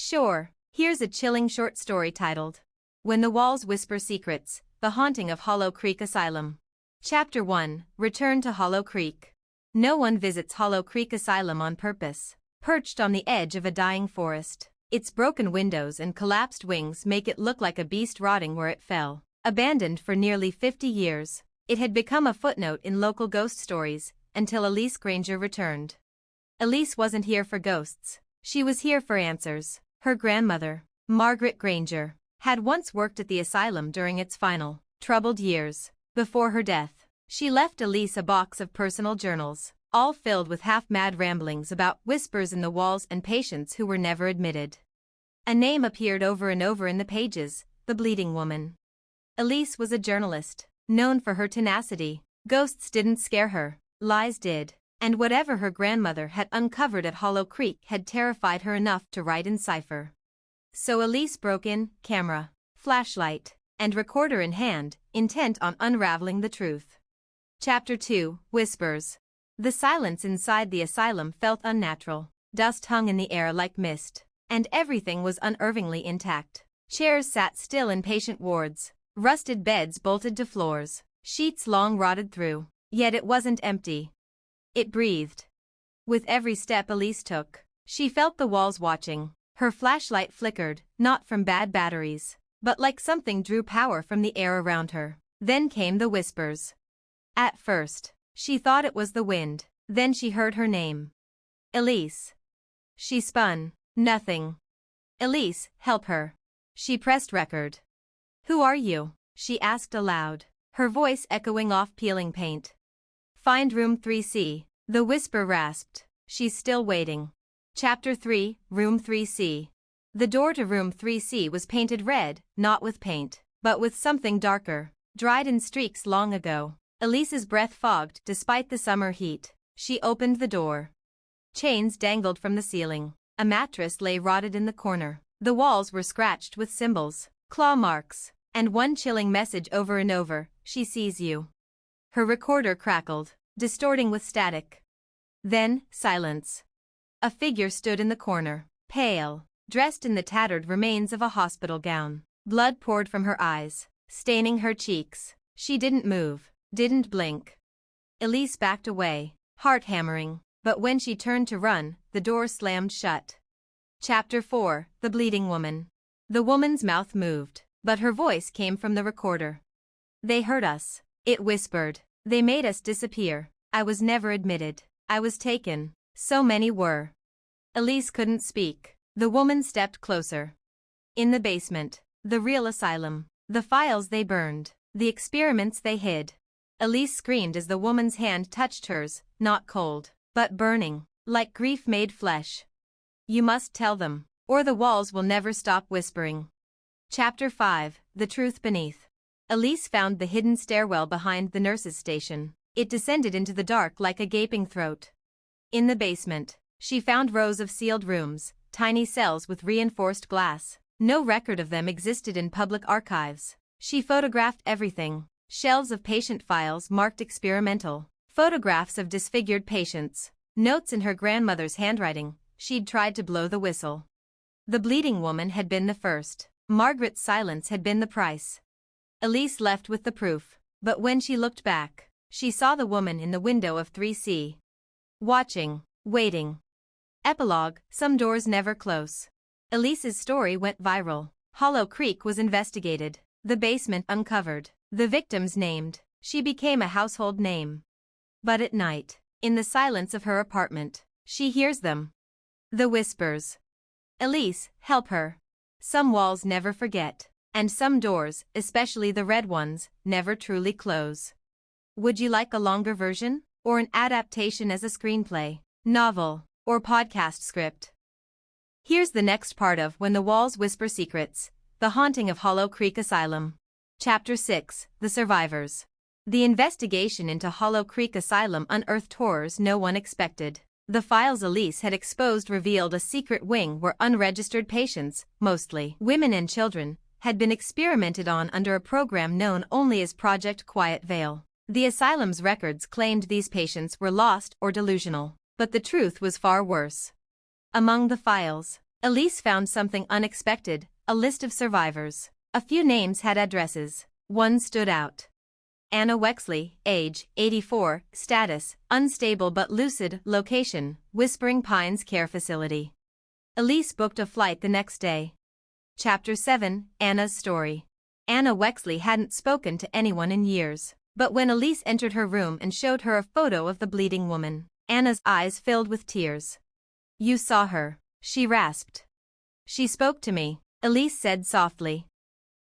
Sure, here's a chilling short story titled, When the Walls Whisper Secrets, The Haunting of Hollow Creek Asylum. Chapter 1, Return to Hollow Creek. No one visits Hollow Creek Asylum on purpose. Perched on the edge of a dying forest, its broken windows and collapsed wings make it look like a beast rotting where it fell. Abandoned for nearly 50 years, it had become a footnote in local ghost stories, until Elise Granger returned. Elise wasn't here for ghosts. She was here for answers. Her grandmother, Margaret Granger, had once worked at the asylum during its final, troubled years. Before her death, she left Elise a box of personal journals, all filled with half-mad ramblings about whispers in the walls and patients who were never admitted. A name appeared over and over in the pages, the Bleeding Woman. Elise was a journalist, known for her tenacity. Ghosts didn't scare her, lies did. And whatever her grandmother had uncovered at Hollow Creek had terrified her enough to write in cipher. So Elise broke in, camera, flashlight, and recorder in hand, intent on unraveling the truth. Chapter 2, Whispers. The silence inside the asylum felt unnatural. Dust hung in the air like mist, and everything was unnervingly intact. Chairs sat still in patient wards, rusted beds bolted to floors, sheets long rotted through. Yet it wasn't empty. It breathed. With every step Elise took, she felt the walls watching. Her flashlight flickered, not from bad batteries, but like something drew power from the air around her. Then came the whispers. At first, she thought it was the wind. Then she heard her name. Elise. She spun. Nothing. Elise, help her. She pressed record. Who are you? She asked aloud, her voice echoing off peeling paint. Find room 3C, the whisper rasped. She's still waiting. Chapter 3, Room 3C. The door to room 3C was painted red, not with paint, but with something darker, dried in streaks long ago. Elise's breath fogged despite the summer heat. She opened the door. Chains dangled from the ceiling. A mattress lay rotted in the corner. The walls were scratched with symbols, claw marks, and one chilling message over and over, she sees you. Her recorder crackled, distorting with static. Then, silence. A figure stood in the corner, pale, dressed in the tattered remains of a hospital gown. Blood poured from her eyes, staining her cheeks. She didn't move, didn't blink. Elise backed away, heart hammering, but when she turned to run, the door slammed shut. Chapter 4, The Bleeding Woman. The woman's mouth moved, but her voice came from the recorder. They heard us. It whispered. They made us disappear. I was never admitted. I was taken. So many were. Elise couldn't speak. The woman stepped closer. In the basement. The real asylum. The files they burned. The experiments they hid. Elise screamed as the woman's hand touched hers, not cold, but burning, like grief made flesh. You must tell them, or the walls will never stop whispering. Chapter 5, The Truth Beneath. Elise found the hidden stairwell behind the nurse's station. It descended into the dark like a gaping throat. In the basement, she found rows of sealed rooms, tiny cells with reinforced glass. No record of them existed in public archives. She photographed everything. Shelves of patient files marked experimental. Photographs of disfigured patients. Notes in her grandmother's handwriting. She'd tried to blow the whistle. The Bleeding Woman had been the first. Margaret's silence had been the price. Elise left with the proof, but when she looked back, she saw the woman in the window of 3C. Watching, waiting. Epilogue, some doors never close. Elise's story went viral. Hollow Creek was investigated, the basement uncovered, the victims named. She became a household name. But at night, in the silence of her apartment, she hears them. The whispers. Elise, help her. Some walls never forget. And some doors, especially the red ones, never truly close. Would you like a longer version, or an adaptation as a screenplay, novel, or podcast script? Here's the next part of When the Walls Whisper Secrets, The Haunting of Hollow Creek Asylum. Chapter 6, The Survivors. The investigation into Hollow Creek Asylum unearthed horrors no one expected. The files Elise had exposed revealed a secret wing where unregistered patients, mostly women and children, had been experimented on under a program known only as Project Quiet Veil. The asylum's records claimed these patients were lost or delusional, but the truth was far worse. Among the files, Elise found something unexpected, a list of survivors. A few names had addresses. One stood out. Anna Wexley, age, 84, status, unstable but lucid, location, Whispering Pines Care Facility. Elise booked a flight the next day. Chapter 7, Anna's Story. Anna Wexley hadn't spoken to anyone in years, but when Elise entered her room and showed her a photo of the bleeding woman, Anna's eyes filled with tears. "You saw her," she rasped. "She spoke to me," Elise said softly.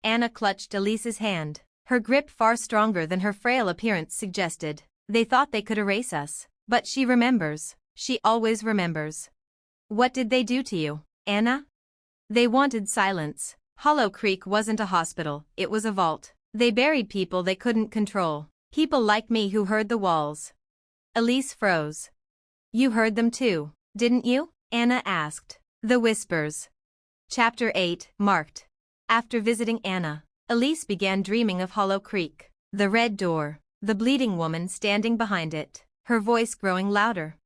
Anna clutched Elise's hand, her grip far stronger than her frail appearance suggested. "They thought they could erase us, but she remembers. She always remembers." "What did they do to you, Anna?" "They wanted silence. Hollow Creek wasn't a hospital, it was a vault. They buried people they couldn't control. People like me who heard the walls." Elise froze. "You heard them too, didn't you?" Anna asked. The Whispers. Chapter 8, Marked. After visiting Anna, Elise began dreaming of Hollow Creek. The red door, the bleeding woman standing behind it, her voice growing louder.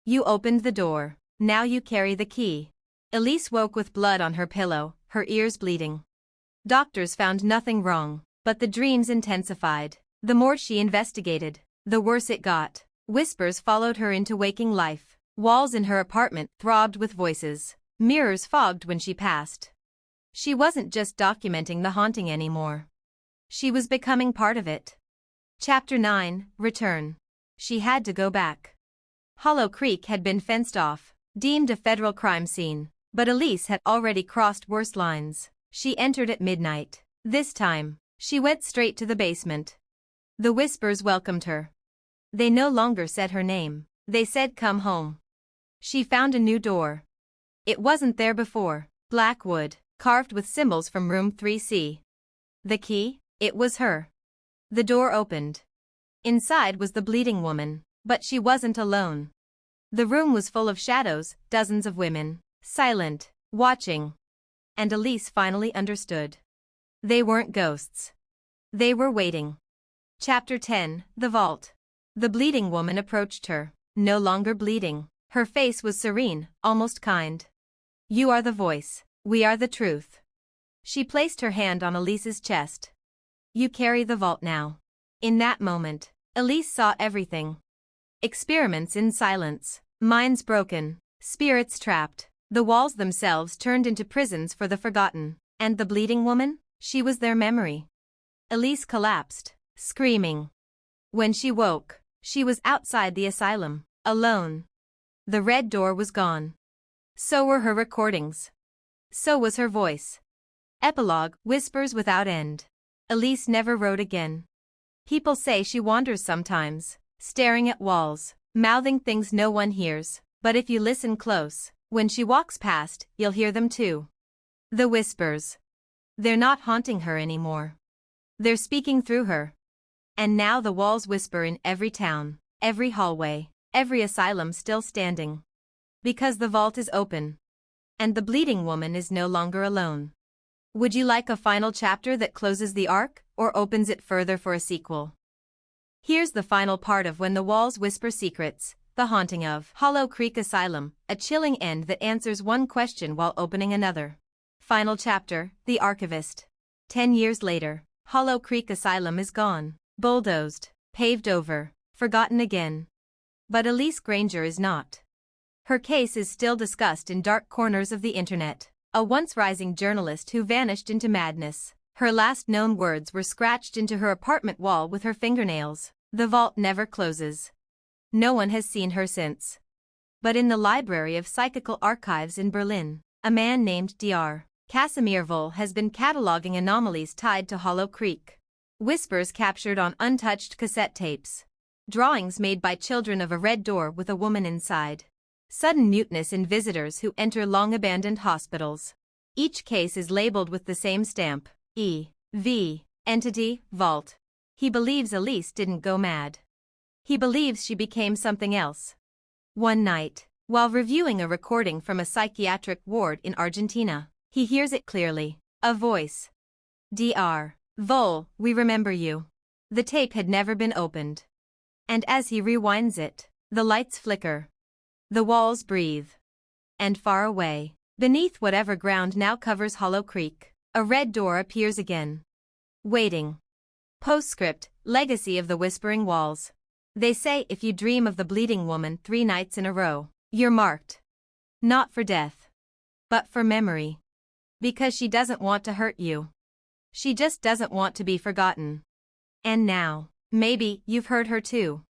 "You opened the door, now you carry the key." Elise woke with blood on her pillow, her ears bleeding. Doctors found nothing wrong, but the dreams intensified. The more she investigated, the worse it got. Whispers followed her into waking life. Walls in her apartment throbbed with voices. Mirrors fogged when she passed. She wasn't just documenting the haunting anymore. She was becoming part of it. Chapter 9, Return. She had to go back. Hollow Creek had been fenced off, deemed a federal crime scene, but Elise had already crossed worse lines. She entered at midnight. This time, she went straight to the basement. The Whispers welcomed her. They no longer said her name. They said, "Come home." She found a new door. It wasn't there before. Black wood, carved with symbols from room 3C. The key? It was her. The door opened. Inside was the bleeding woman, but she wasn't alone. The room was full of shadows, dozens of women, silent, watching. And Elise finally understood. They weren't ghosts. They were waiting. Chapter 10, The Vault. The bleeding woman approached her, no longer bleeding. Her face was serene, almost kind. "You are the voice. We are the truth." She placed her hand on Elise's chest. "You carry the vault now." In that moment, Elise saw everything. Experiments in silence, minds broken, spirits trapped. The walls themselves turned into prisons for the forgotten. And the bleeding woman? She was their memory. Elise collapsed, screaming. When she woke, she was outside the asylum, alone. The red door was gone. So were her recordings. So was her voice. Epilogue, Whispers without end. Elise never wrote again. People say she wanders sometimes, staring at walls, mouthing things no one hears, but if you listen close, when she walks past, you'll hear them too. The Whispers. They're not haunting her anymore. They're speaking through her. And now the walls whisper in every town, every hallway, every asylum still standing. Because the vault is open. And the bleeding woman is no longer alone. Would you like a final chapter that closes the arc, or opens it further for a sequel? Here's the final part of When the Walls Whisper Secrets, The Haunting of Hollow Creek Asylum, a chilling end that answers one question while opening another. Final chapter, The Archivist. 10 years later, Hollow Creek Asylum is gone, bulldozed, paved over, forgotten again. But Elise Granger is not. Her case is still discussed in dark corners of the internet. A once rising journalist who vanished into madness. Her last known words were scratched into her apartment wall with her fingernails. The vault never closes. No one has seen her since. But in the Library of Psychical Archives in Berlin, a man named Dr. Casimir Voll has been cataloging anomalies tied to Hollow Creek. Whispers captured on untouched cassette tapes. Drawings made by children of a red door with a woman inside. Sudden muteness in visitors who enter long-abandoned hospitals. Each case is labeled with the same stamp, E.V. Entity, Vault. He believes Elise didn't go mad. He believes she became something else. One night, while reviewing a recording from a psychiatric ward in Argentina, he hears it clearly. A voice. Dr. Voll, we remember you. The tape had never been opened. And as he rewinds it, the lights flicker. The walls breathe. And far away, Beneath whatever ground now covers Hollow Creek, a red door appears again. Waiting. Postscript, Legacy of the Whispering Walls. They say if you dream of the bleeding woman 3 nights in a row, you're marked. Not for death, but for memory. Because she doesn't want to hurt you. She just doesn't want to be forgotten. And now, maybe you've heard her too.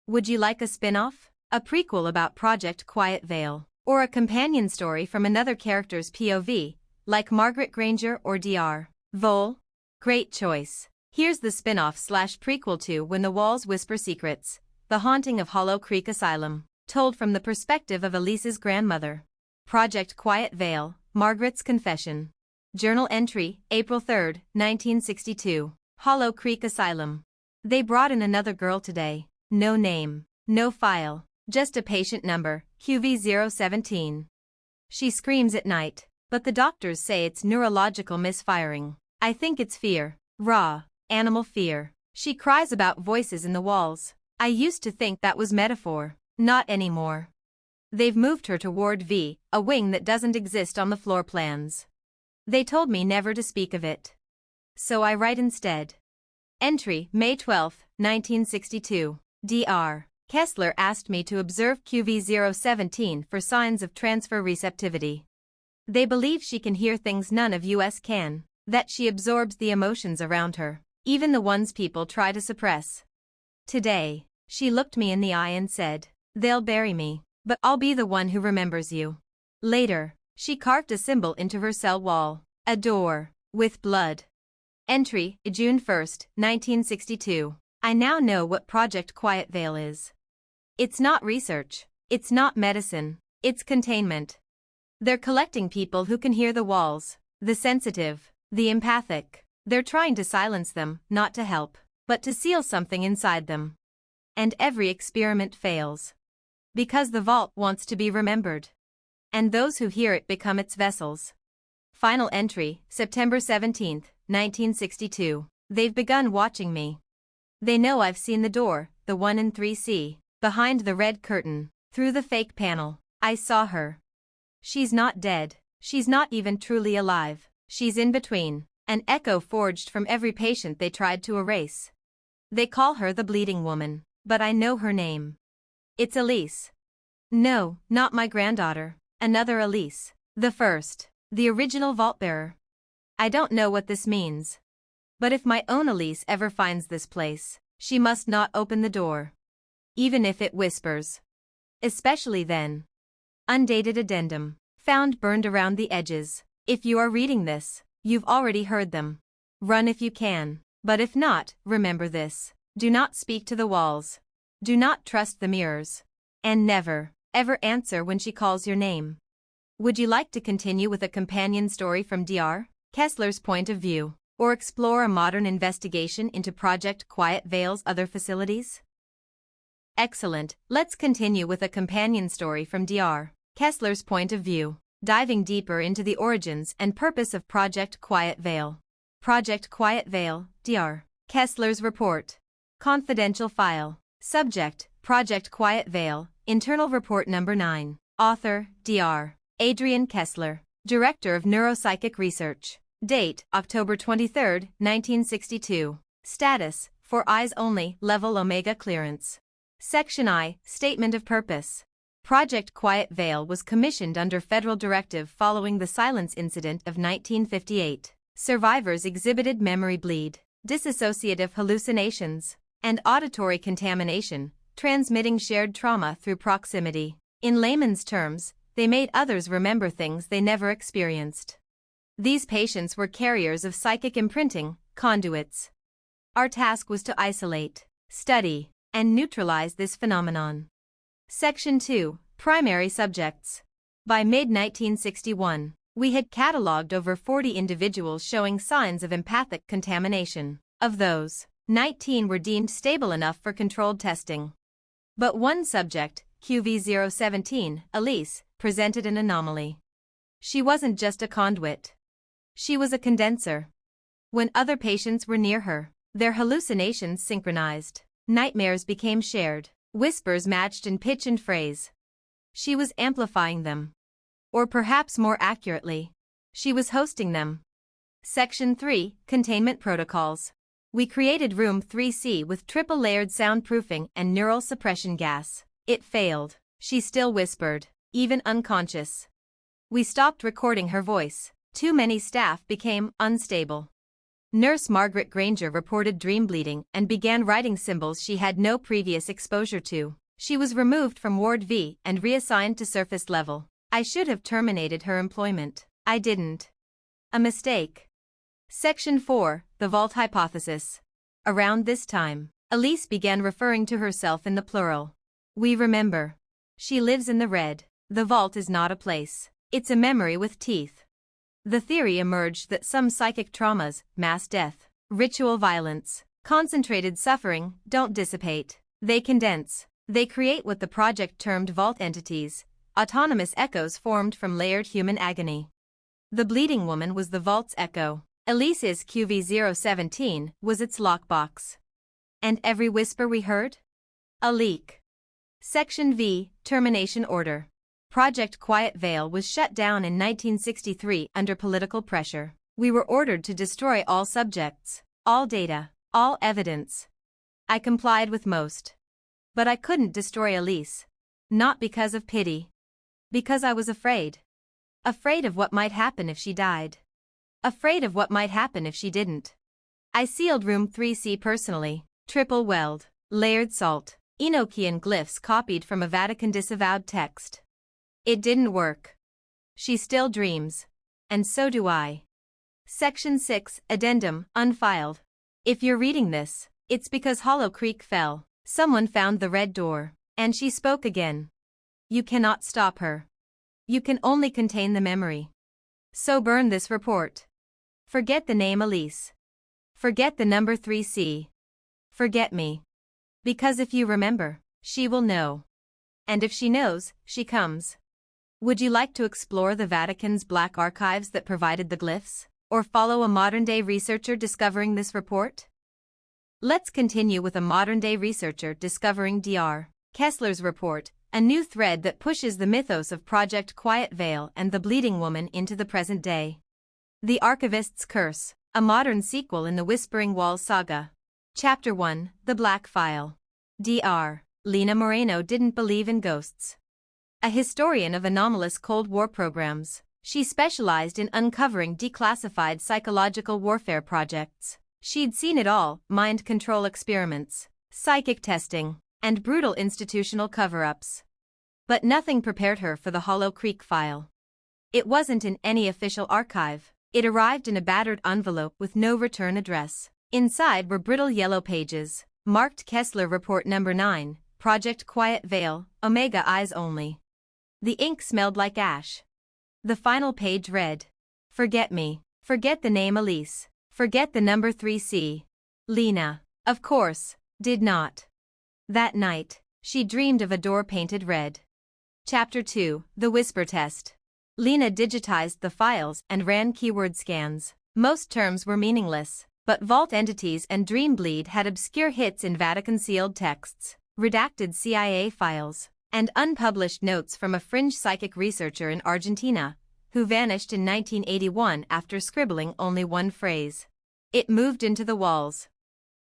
Would you like a spin-off? A prequel about Project Quiet Veil? Or a companion story from another character's POV, like Margaret Granger or Dr. Vole? Great choice. Here's the spin-off/prequel to When the Walls Whisper Secrets, The Haunting of Hollow Creek Asylum, told from the perspective of Elise's grandmother. Project Quiet Veil, Margaret's Confession. Journal entry, April 3, 1962. Hollow Creek Asylum. They brought in another girl today. No name, no file, just a patient number, QV017. She screams at night, but the doctors say it's neurological misfiring. I think it's fear. Raw, animal fear. She cries about voices in the walls. I used to think that was metaphor. Not anymore. They've moved her to Ward V, a wing that doesn't exist on the floor plans. They told me never to speak of it. So I write instead. Entry, May 12, 1962. Dr. Kessler asked me to observe QV017 for signs of transfer receptivity. They believe she can hear things none of us can, that she absorbs the emotions around her, even the ones people try to suppress. Today, she looked me in the eye and said, "They'll bury me, but I'll be the one who remembers you." Later, she carved a symbol into her cell wall, a door, with blood. Entry, June 1, 1962. I now know what Project Quiet Veil is. It's not research. It's not medicine. It's containment. They're collecting people who can hear the walls, the sensitive, the empathic. They're trying to silence them, not to help, but to seal something inside them. And every experiment fails. Because the vault wants to be remembered. And those who hear it become its vessels. Final entry, September 17, 1962. They've begun watching me. They know I've seen the door, the one in 3C, behind the red curtain, through the fake panel. I saw her. She's not dead. She's not even truly alive. She's in between, an echo forged from every patient they tried to erase. They call her the bleeding woman, but I know her name. It's Elise. No, not my granddaughter. Another Elise. The first. The original vault-bearer. I don't know what this means. But if my own Elise ever finds this place, she must not open the door. Even if it whispers. Especially then. Undated addendum. Found burned around the edges. If you are reading this, you've already heard them. Run if you can. But if not, remember this. Do not speak to the walls. Do not trust the mirrors. And never, ever answer when she calls your name. Would you like to continue with a companion story from Dr. Kessler's point of view, or explore a modern investigation into Project Quiet Veil's other facilities? Excellent, let's continue with a companion story from Dr. Kessler's point of view, diving deeper into the origins and purpose of Project Quiet Veil. Project Quiet Veil, Dr. Kessler's report. Confidential file. Subject, Project Quiet Veil, Internal Report Number 9. Author, Dr. Adrian Kessler, Director of Neuropsychic Research. Date, October 23, 1962. Status, for eyes only, level Omega clearance. Section I, Statement of Purpose. Project Quiet Veil was commissioned under federal directive following the silence incident of 1958. Survivors exhibited memory bleed, dissociative hallucinations, and auditory contamination, transmitting shared trauma through proximity. In layman's terms, they made others remember things they never experienced. These patients were carriers of psychic imprinting, conduits. Our task was to isolate, study, and neutralize this phenomenon. Section 2, Primary Subjects. By mid-1961, we had catalogued over 40 individuals showing signs of empathic contamination. Of those, 19 were deemed stable enough for controlled testing. But one subject, QV017, Elise, presented an anomaly. She wasn't just a conduit. She was a condenser. When other patients were near her, their hallucinations synchronized. Nightmares became shared. Whispers matched in pitch and phrase. She was amplifying them. Or perhaps more accurately, she was hosting them. Section 3, Containment Protocols. We created Room 3C with triple-layered soundproofing and neural suppression gas. It failed. She still whispered, even unconscious. We stopped recording her voice. Too many staff became unstable. Nurse Margaret Granger reported dream bleeding and began writing symbols she had no previous exposure to. She was removed from Ward V and reassigned to surface level. I should have terminated her employment. I didn't. A mistake. Section 4, The Vault Hypothesis. Around this time, Elise began referring to herself in the plural. We remember. She lives in the red. The vault is not a place. It's a memory with teeth. The theory emerged that some psychic traumas, mass death, ritual violence, concentrated suffering, don't dissipate. They condense. They create what the project termed vault entities, autonomous echoes formed from layered human agony. The bleeding woman was the vault's echo. Elise's QV017 was its lockbox. And every whisper we heard? A leak. Section V, Termination Order. Project Quiet Veil was shut down in 1963 under political pressure. We were ordered to destroy all subjects, all data, all evidence. I complied with most. But I couldn't destroy Elise. Not because of pity. Because I was afraid. Afraid of what might happen if she died. Afraid of what might happen if she didn't. I sealed Room 3C personally, triple weld, layered salt, Enochian glyphs copied from a Vatican disavowed text. It didn't work. She still dreams. And so do I. Section 6, Addendum, Unfiled. If you're reading this, it's because Hollow Creek fell. Someone found the red door. And she spoke again. You cannot stop her. You can only contain the memory. So burn this report. Forget the name Elise. Forget the number 3C. Forget me. Because if you remember, she will know. And if she knows, she comes. Would you like to explore the Vatican's black archives that provided the glyphs, or follow a modern-day researcher discovering this report? Let's continue with a modern-day researcher discovering Dr. Kessler's report, a new thread that pushes the mythos of Project Quiet Veil and the Bleeding Woman into the present day. The Archivist's Curse, a modern sequel in the Whispering Walls saga. Chapter 1, The Black File. Dr. Lena Moreno didn't believe in ghosts. A historian of anomalous Cold War programs, she specialized in uncovering declassified psychological warfare projects. She'd seen it all: mind control experiments, psychic testing, and brutal institutional cover-ups. But nothing prepared her for the Hollow Creek file. It wasn't in any official archive. It arrived in a battered envelope with no return address. Inside were brittle yellow pages, marked Kessler Report Number 9, Project Quiet Veil, Omega Eyes Only. The ink smelled like ash. The final page read, Forget me. Forget the name Elise. Forget the number 3C. Lena, of course, did not. That night, she dreamed of a door painted red. Chapter 2, The Whisper Test. Lena digitized the files and ran keyword scans. Most terms were meaningless, but vault entities and Dreambleed had obscure hits in Vatican-sealed texts, redacted CIA files, and unpublished notes from a fringe psychic researcher in Argentina, who vanished in 1981 after scribbling only one phrase. It moved into the walls.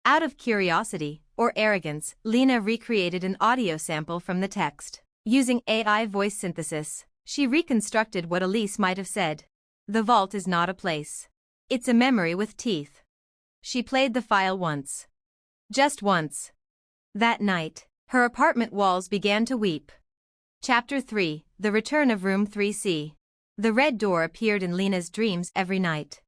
Out of curiosity, or arrogance, Lena recreated an audio sample from the text. Using AI voice synthesis, she reconstructed what Elise might have said. The vault is not a place. It's a memory with teeth. She played the file once. Just once. That night, her apartment walls began to weep. Chapter 3, The Return of Room 3C. The red door appeared in Lena's dreams every night.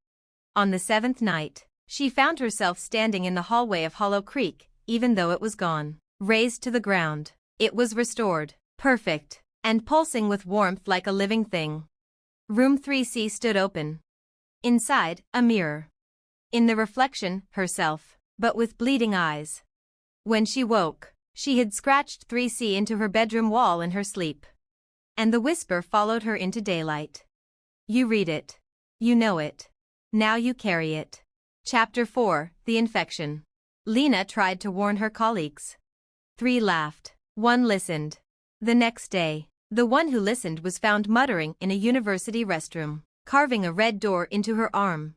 On the 7th night, she found herself standing in the hallway of Hollow Creek, even though it was gone. Razed to the ground, it was restored, perfect, and pulsing with warmth like a living thing. Room 3C stood open. Inside, a mirror. In the reflection, herself, but with bleeding eyes. When she woke, she had scratched 3C into her bedroom wall in her sleep. And the whisper followed her into daylight. You read it. You know it. Now you carry it. Chapter 4, The Infection. Lena tried to warn her colleagues. 3 laughed. 1 listened. The next day, The one who listened was found muttering in a university restroom, carving a red door into her arm.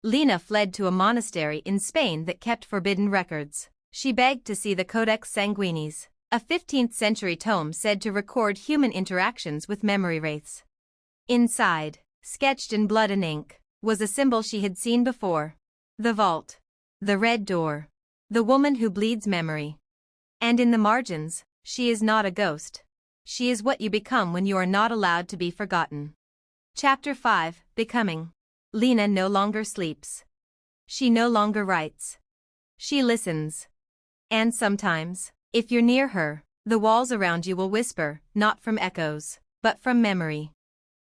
Lena fled to a monastery in Spain that kept forbidden records. She begged to see the Codex Sanguinis, a 15th-century tome said to record human interactions with memory wraiths. Inside, sketched in blood and ink, was a symbol she had seen before. The vault. The red door. The woman who bleeds memory. And in the margins, she is not a ghost. She is what you become when you are not allowed to be forgotten. Chapter 5, Becoming. Lena no longer sleeps. She no longer writes. She listens. And sometimes, if you're near her, the walls around you will whisper, not from echoes, but from memory.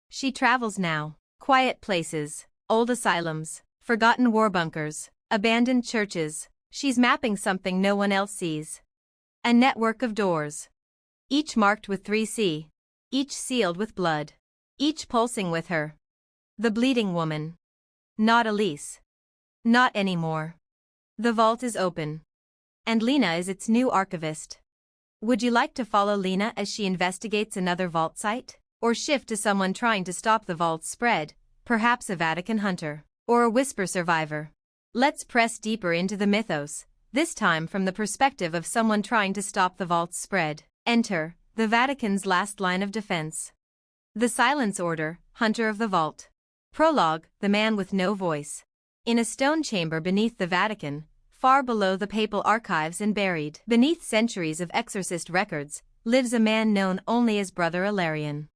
She travels now. Quiet places, old asylums, forgotten war bunkers, abandoned churches. She's mapping something no one else sees. A network of doors. Each marked with 3C. Each sealed with blood. Each pulsing with her. The bleeding woman. Not Elise. Not anymore. The vault is open. And Lena is its new archivist. Would you like to follow Lena as she investigates another vault site? Or shift to someone trying to stop the vault's spread, perhaps a Vatican hunter, or a whisper survivor? Let's press deeper into the mythos, this time from the perspective of someone trying to stop the vault's spread. Enter, the Vatican's last line of defense. The Silence Order, Hunter of the Vault. Prologue, the man with no voice. In a stone chamber beneath the Vatican, far below the papal archives and buried beneath centuries of exorcist records, lives a man known only as Brother Ilarion.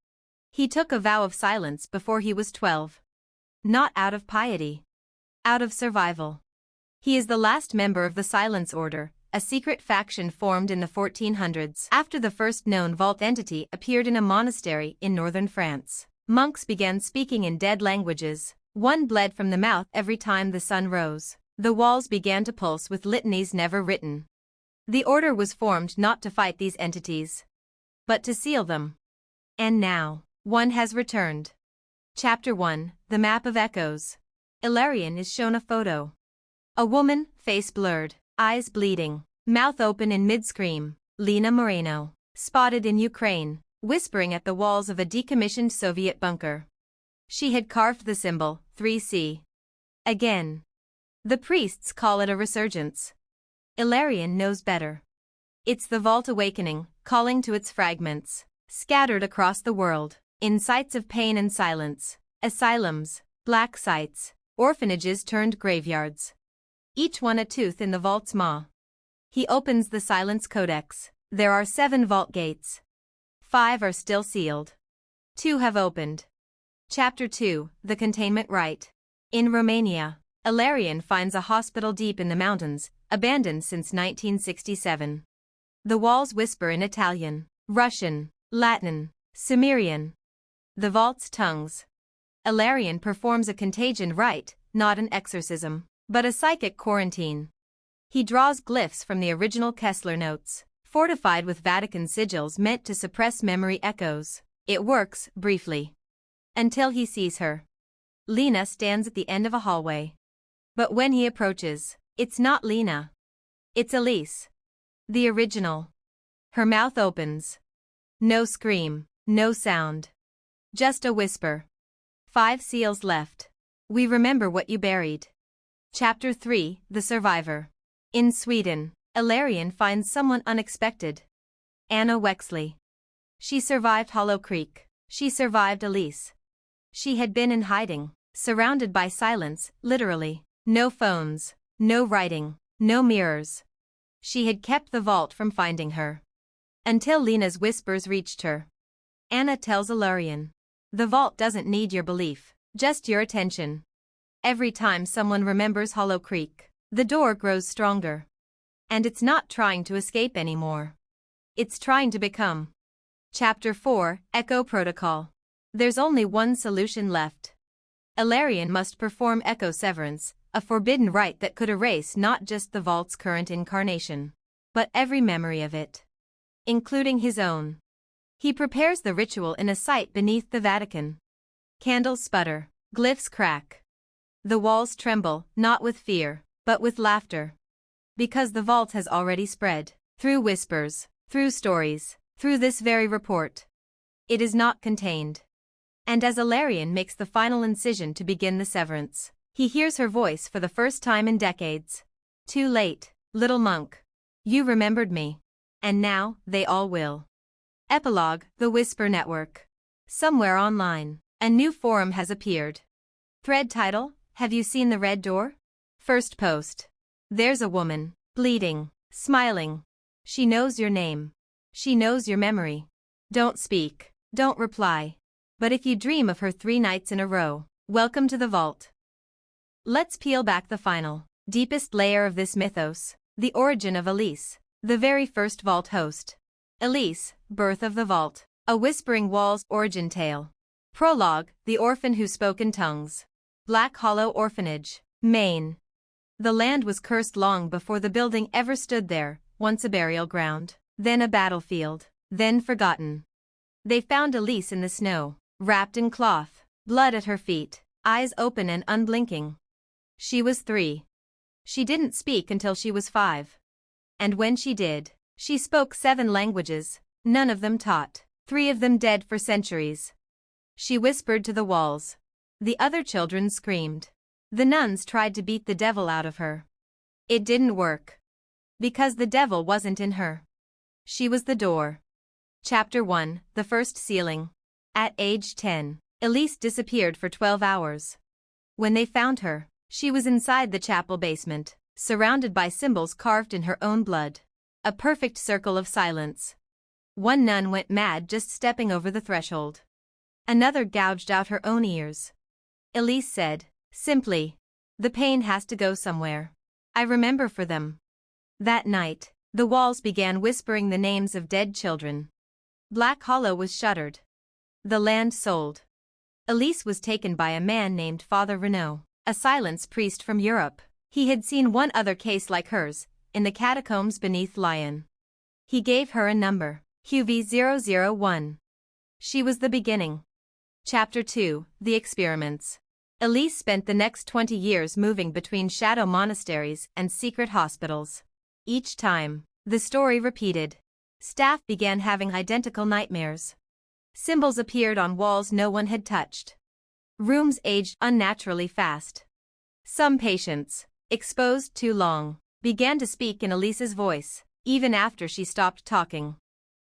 He took a vow of silence before he was 12. Not out of piety. Out of survival. He is the last member of the Silence Order, a secret faction formed in the 1400s after the first known vault entity appeared in a monastery in northern France. Monks began speaking in dead languages. One bled from the mouth every time the sun rose. The walls began to pulse with litanies never written. The order was formed not to fight these entities, but to seal them. And now, one has returned. Chapter 1, The Map of Echoes. Ilarion is shown a photo. A woman, face blurred, eyes bleeding, mouth open in mid-scream, Lena Moreno, spotted in Ukraine, whispering at the walls of a decommissioned Soviet bunker. She had carved the symbol, 3C. Again. The priests call it a resurgence. Ilarion knows better. It's the vault awakening, calling to its fragments, scattered across the world, in sites of pain and silence, asylums, black sites, orphanages turned graveyards. Each one a tooth in the vault's maw. He opens the Silence Codex. There are 7 vault gates. 5 are still sealed. 2 have opened. Chapter 2, The Containment Rite. In Romania, Ilarion finds a hospital deep in the mountains, abandoned since 1967. The walls whisper in Italian, Russian, Latin, Sumerian. The vault's tongues. Ilarion performs a contagion rite, not an exorcism, but a psychic quarantine. He draws glyphs from the original Kessler notes, fortified with Vatican sigils meant to suppress memory echoes. It works, briefly. Until he sees her. Lena stands at the end of a hallway. But when he approaches, it's not Lena. It's Elise. The original. Her mouth opens. No scream, no sound. Just a whisper. 5 seals left. We remember what you buried. Chapter 3, The Survivor. In Sweden, Ilarion finds someone unexpected. Anna Wexley. She survived Hollow Creek. She survived Elise. She had been in hiding, surrounded by silence, literally. No phones, no writing, no mirrors. She had kept the vault from finding her. Until Lena's whispers reached her. Anna tells Ilarion. The vault doesn't need your belief, just your attention. Every time someone remembers Hollow Creek, the door grows stronger. And it's not trying to escape anymore. It's trying to become. Chapter 4, Echo Protocol. There's only one solution left. Ilarion must perform echo severance, a forbidden rite that could erase not just the vault's current incarnation, but every memory of it. Including his own. He prepares the ritual in a site beneath the Vatican. Candles sputter, glyphs crack. The walls tremble, not with fear, but with laughter. Because the vault has already spread, through whispers, through stories, through this very report. It is not contained. And as Ilarion makes the final incision to begin the severance, he hears her voice for the first time in decades. Too late, little monk. You remembered me. And now, they all will. Epilogue, The Whisper Network. Somewhere online, a new forum has appeared. Thread title, Have you seen the red door? First post. There's a woman, bleeding, smiling. She knows your name. She knows your memory. Don't speak, don't reply. But if you dream of her 3 nights in a row, welcome to the vault. Let's peel back the final, deepest layer of this mythos, the origin of Elise, the very first vault host. Elise, birth of the vault, a Whispering Walls origin tale. Prologue, the orphan who spoke in tongues. Black Hollow Orphanage, Maine. The land was cursed long before the building ever stood there, once a burial ground, then a battlefield, then forgotten. They found Elise in the snow, wrapped in cloth, blood at her feet, eyes open and unblinking. She was 3. She didn't speak until she was 5. And when she did, she spoke 7 languages, none of them taught, 3 of them dead for centuries. She whispered to the walls. The other children screamed. The nuns tried to beat the devil out of her. It didn't work. Because the devil wasn't in her. She was the door. Chapter 1, The First Sealing. At age 10, Elise disappeared for 12 hours. When they found her, she was inside the chapel basement, surrounded by symbols carved in her own blood. A perfect circle of silence. One nun went mad just stepping over the threshold. Another gouged out her own ears. Elise said, simply, "The pain has to go somewhere. I remember for them." That night, the walls began whispering the names of dead children. Black Hollow was shuttered. The land sold. Elise was taken by a man named Father Renaud, a silence priest from Europe. He had seen one other case like hers, in the catacombs beneath Lyon. He gave her a number, QV001. She was the beginning. Chapter 2, The Experiments. Elise spent the next 20 years moving between shadow monasteries and secret hospitals. Each time, the story repeated. Staff began having identical nightmares. Symbols appeared on walls no one had touched. Rooms aged unnaturally fast. Some patients, exposed too long, began to speak in Elise's voice, even after she stopped talking.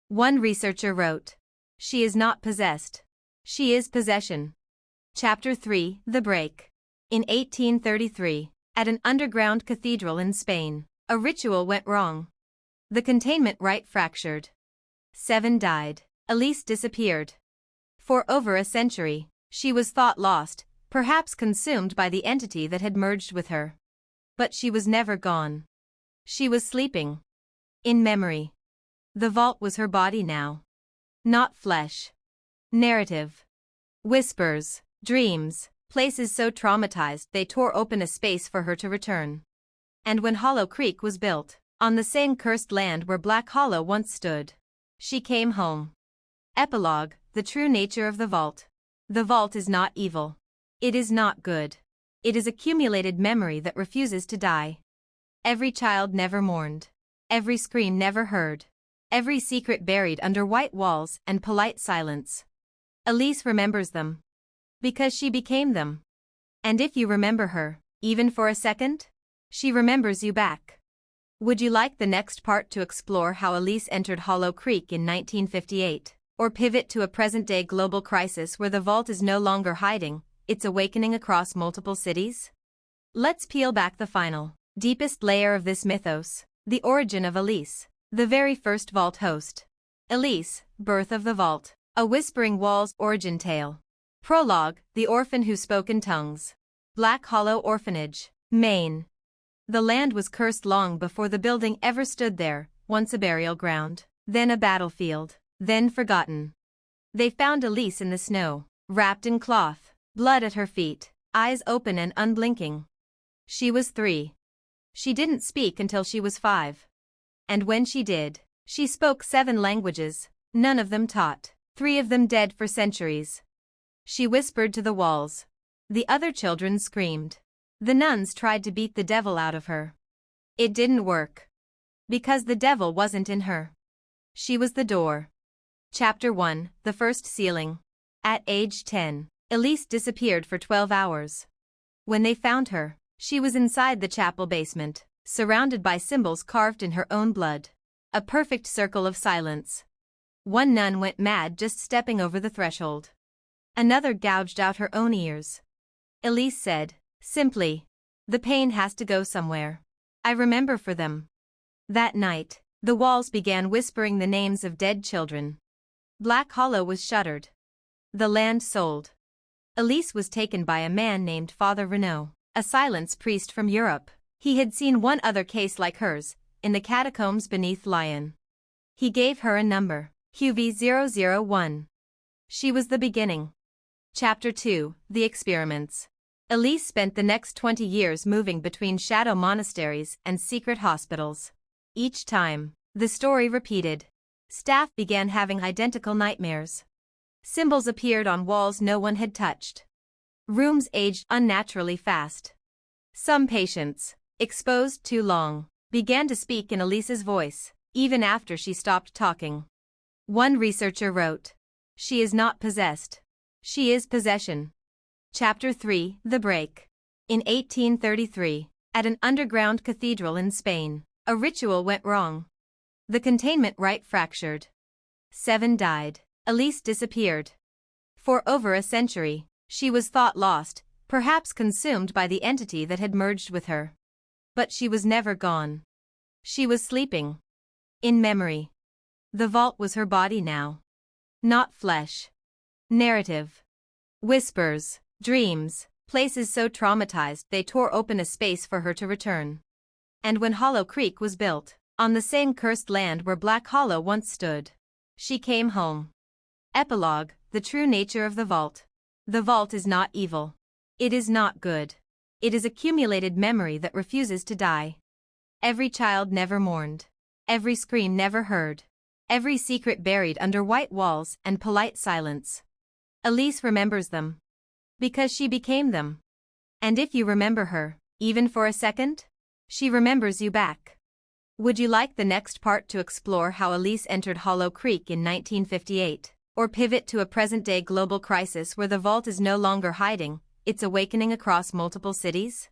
One researcher wrote, "She is not possessed. She is possession." Chapter 3, The Break. In 1833, at an underground cathedral in Spain, a ritual went wrong. The containment rite fractured. 7 died. Elise disappeared. For over a century, she was thought lost, perhaps consumed by the entity that had merged with her. But she was never gone. She was sleeping. In memory. The vault was her body now. Not flesh. Narrative. Whispers, dreams, places so traumatized they tore open a space for her to return. And when Hollow Creek was built, on the same cursed land where Black Hollow once stood, she came home. Epilogue, The True Nature of the Vault. The vault is not evil. It is not good. It is accumulated memory that refuses to die. Every child never mourned. Every scream never heard. Every secret buried under white walls and polite silence. Elise remembers them. Because she became them. And if you remember her, even for a second, she remembers you back. Would you like the next part to explore how Elise entered Hollow Creek in 1958, or pivot to a present-day global crisis where the vault is no longer hiding, it's awakening across multiple cities? Let's peel back the final, deepest layer of this mythos, the origin of Elise, the very first vault host. Elise, birth of the vault, a Whispering Walls origin tale. Prologue, the orphan who spoke in tongues. Black Hollow Orphanage, Maine. The land was cursed long before the building ever stood there, once a burial ground, then a battlefield, then forgotten. They found Elise in the snow, wrapped in cloth, blood at her feet, eyes open and unblinking. She was 3. She didn't speak until she was 5. And when she did, she spoke 7 languages, none of them taught, 3 of them dead for centuries. She whispered to the walls. The other children screamed. The nuns tried to beat the devil out of her. It didn't work. Because the devil wasn't in her. She was the door. Chapter 1, The First Sealing. At age 10, Elise disappeared for 12 hours. When they found her, she was inside the chapel basement, surrounded by symbols carved in her own blood. A perfect circle of silence. One nun went mad just stepping over the threshold. Another gouged out her own ears. Elise said, simply, "The pain has to go somewhere. I remember for them." That night, the walls began whispering the names of dead children. Black Hollow was shuttered. The land sold. Elise was taken by a man named Father Renaud, a silence priest from Europe. He had seen one other case like hers, in the catacombs beneath Lyon. He gave her a number, QV001. She was the beginning. Chapter 2, The Experiments. Elise spent the next 20 years moving between shadow monasteries and secret hospitals. Each time, the story repeated. Staff began having identical nightmares. Symbols appeared on walls no one had touched. Rooms aged unnaturally fast. Some patients, exposed too long, began to speak in Elise's voice, even after she stopped talking. One researcher wrote, "She is not possessed. She is possession." Chapter 3, The Break. In 1833, at an underground cathedral in Spain, a ritual went wrong. The containment rite fractured. 7 died. Elise disappeared. For over a century, she was thought lost, perhaps consumed by the entity that had merged with her. But she was never gone. She was sleeping. In memory. The vault was her body now. Not flesh. Narrative. Whispers, dreams, places so traumatized they tore open a space for her to return. And when Hollow Creek was built, on the same cursed land where Black Hollow once stood, she came home. Epilogue, The True Nature of the Vault. The vault is not evil. It is not good. It is accumulated memory that refuses to die. Every child never mourned. Every scream never heard. Every secret buried under white walls and polite silence. Elise remembers them. Because she became them. And if you remember her, even for a second, she remembers you back. Would you like the next part to explore how Elise entered Hollow Creek in 1958, or pivot to a present-day global crisis where the vault is no longer hiding, it's awakening across multiple cities?